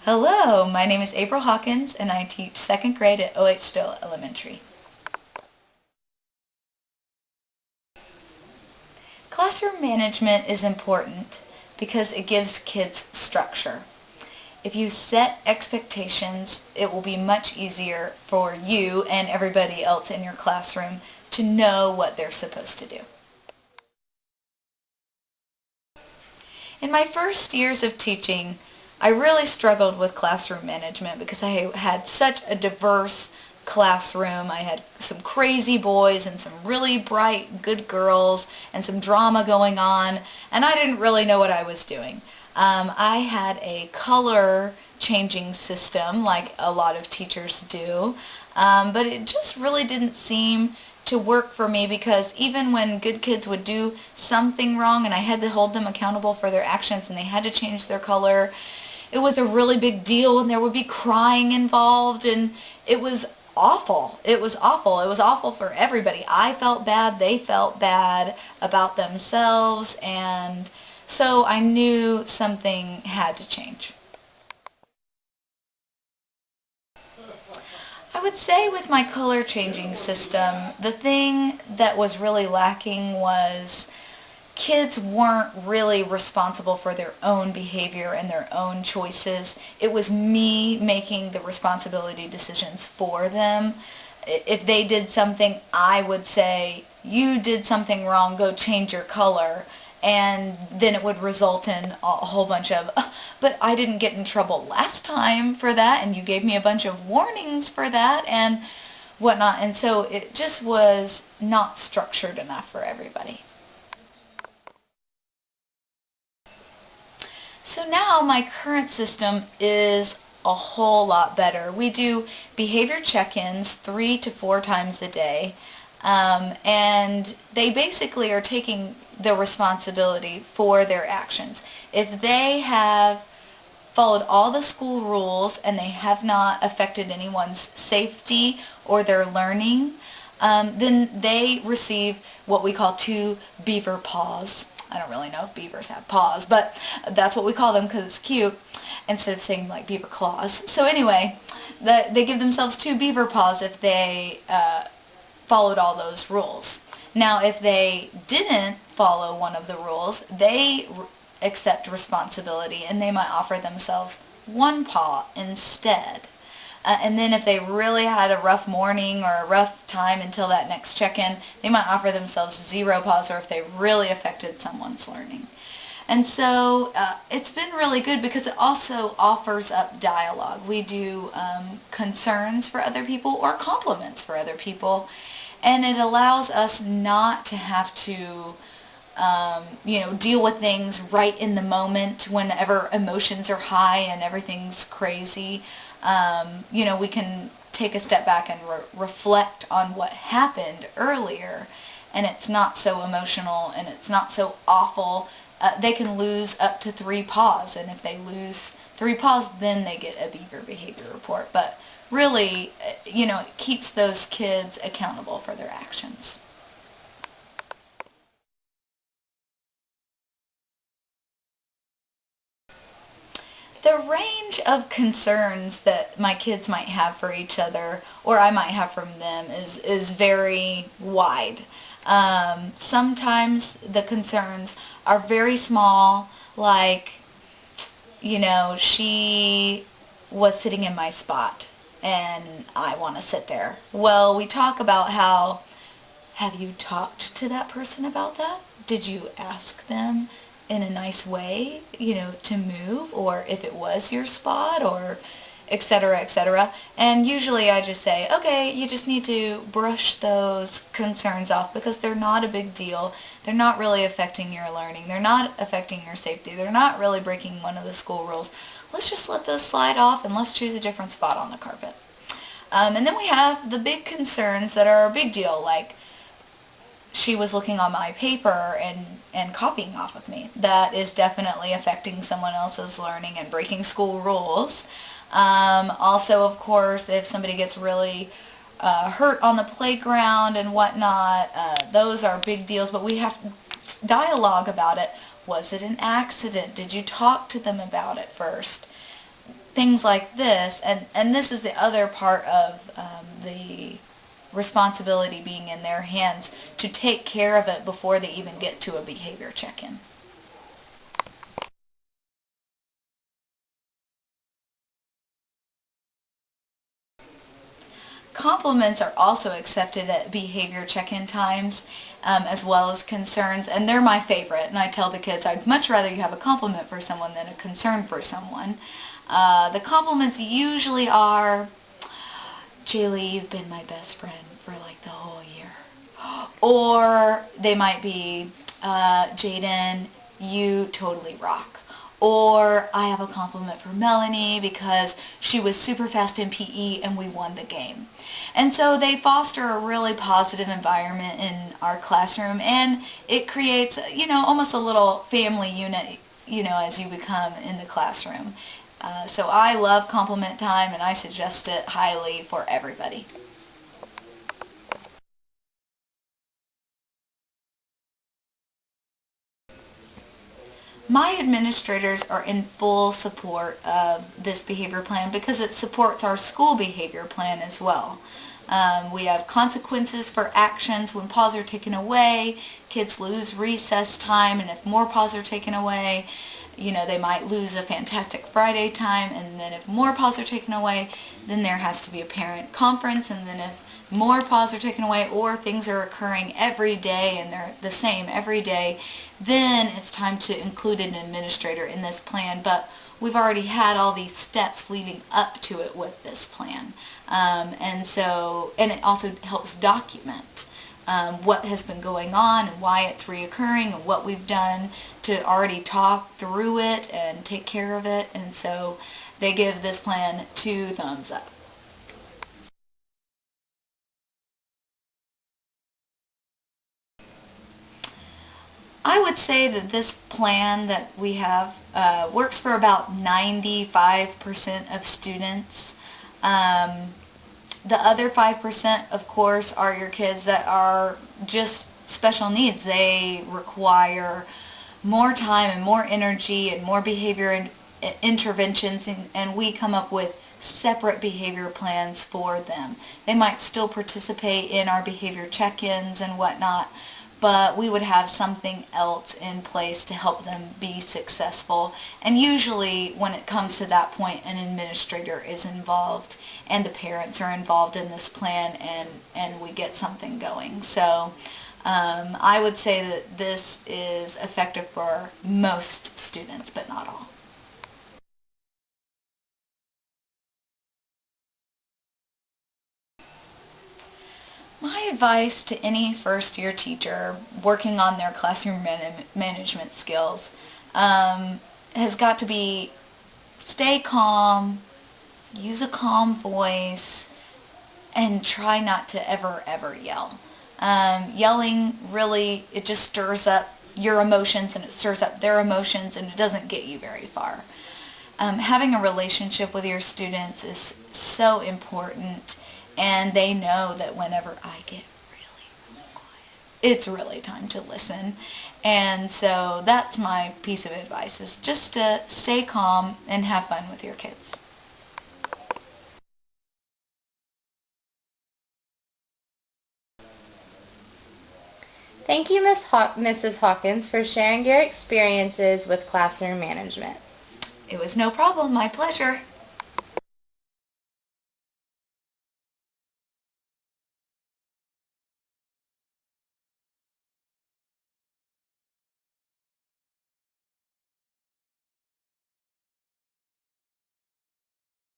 Hello, my name is April Hawkins and I teach 2nd grade at O.H. Still Elementary. Classroom management is important because it gives kids structure. If you set expectations, it will be much easier for you and everybody else in your classroom to know what they're supposed to do. In my first years of teaching, I really struggled with classroom management because I had such a diverse classroom. I had some crazy boys and some really bright, good girls and some drama going on, and I didn't really know what I was doing. I had a color changing system like a lot of teachers do, but it just really didn't seem to work for me because even when good kids would do something wrong and I had to hold them accountable for their actions and they had to change their color, it was a really big deal and there would be crying involved and it was awful. It was awful. It was awful for everybody. I felt bad. They felt bad about themselves, and so I knew something had to change. I would say with my color changing system, the thing that was really lacking was kids weren't really responsible for their own behavior and their own choices. It was me making the responsibility decisions for them. If they did something, I would say, you did something wrong, go change your color. And then it would result in a whole bunch of, but I didn't get in trouble last time for that, and you gave me a bunch of warnings for that, and whatnot. And so it just was not structured enough for everybody. So now my current system is a whole lot better. We do behavior check-ins 3 to 4 times a day. And they basically are taking the responsibility for their actions. If they have followed all the school rules and they have not affected anyone's safety or their learning, then they receive what we call 2 beaver paws. I don't really know if beavers have paws, but that's what we call them because it's cute, instead of saying like beaver claws. So anyway, they give themselves 2 beaver paws if they followed all those rules. Now, if they didn't follow one of the rules, they accept responsibility and they might offer themselves 1 paw instead. And then if they really had a rough morning or a rough time until that next check-in, they might offer themselves 0 paws, or if they really affected someone's learning. And so it's been really good because it also offers up dialogue. We do concerns for other people or compliments for other people, and it allows us not to have to deal with things right in the moment whenever emotions are high and everything's crazy. We can take a step back and reflect on what happened earlier, and it's not so emotional and it's not so awful. They can lose up to 3 paws, and if they lose 3 paws, then they get a beaver behavior report. But really, it keeps those kids accountable for their actions. The range of concerns that my kids might have for each other, or I might have from them, is very wide. Sometimes the concerns are very small, like, she was sitting in my spot and I want to sit there. Well, we talk about have you talked to that person about that? Did you ask them in a nice way, to move, or if it was your spot, or etc., etc. And usually I just say, okay, you just need to brush those concerns off because they're not a big deal. They're not really affecting your learning. They're not affecting your safety. They're not really breaking one of the school rules. Let's just let those slide off and let's choose a different spot on the carpet. And then we have the big concerns that are a big deal, like she was looking on my paper and copying off of me. That is definitely affecting someone else's learning and breaking school rules. Also, of course, if somebody gets really hurt on the playground and whatnot, those are big deals, but we have dialogue about it. Was it an accident? Did you talk to them about it first? things like this, and this is the other part of the responsibility being in their hands to take care of it before they even get to a behavior check-in. Compliments are also accepted at behavior check-in times, as well as concerns, and they're my favorite. And I tell the kids, I'd much rather you have a compliment for someone than a concern for someone. The compliments usually are, Jaylee, you've been my best friend for like the whole year. Or they might be, Jaden, you totally rock. Or I have a compliment for Melanie because she was super fast in PE and we won the game. And so they foster a really positive environment in our classroom, and it creates, almost a little family unit, as you become in the classroom. So I love compliment time, and I suggest it highly for everybody. My administrators are in full support of this behavior plan because it supports our school behavior plan as well. We have consequences for actions when paws are taken away. Kids lose recess time, and if more paws are taken away, they might lose a Fantastic Friday time, and then if more paws are taken away, then there has to be a parent conference, and then if more paws are taken away or things are occurring every day and they're the same every day, then it's time to include an administrator in this plan. But we've already had all these steps leading up to it with this plan. And it also helps document what has been going on and why it's reoccurring and what we've done to already talk through it and take care of it. And so they give this plan 2 thumbs up. I would say that this plan that we have works for about 95% of students. The other 5%, of course, are your kids that are just special needs. They require more time and more energy and more behavior interventions, and we come up with separate behavior plans for them. They might still participate in our behavior check-ins and whatnot, but we would have something else in place to help them be successful. And usually when it comes to that point, an administrator is involved and the parents are involved in this plan, and we get something going. So I would say that this is effective for most students, but not all. My advice to any first-year teacher working on their classroom management skills has got to be stay calm, use a calm voice, and try not to ever yell. Yelling really, it just stirs up your emotions and it stirs up their emotions, and it doesn't get you very far. Having a relationship with your students is so important, and they know that whenever I get really quiet, it's really time to listen. And so that's my piece of advice, is just to stay calm and have fun with your kids. Thank you, Mrs. Hawkins, for sharing your experiences with classroom management. It was no problem, my pleasure.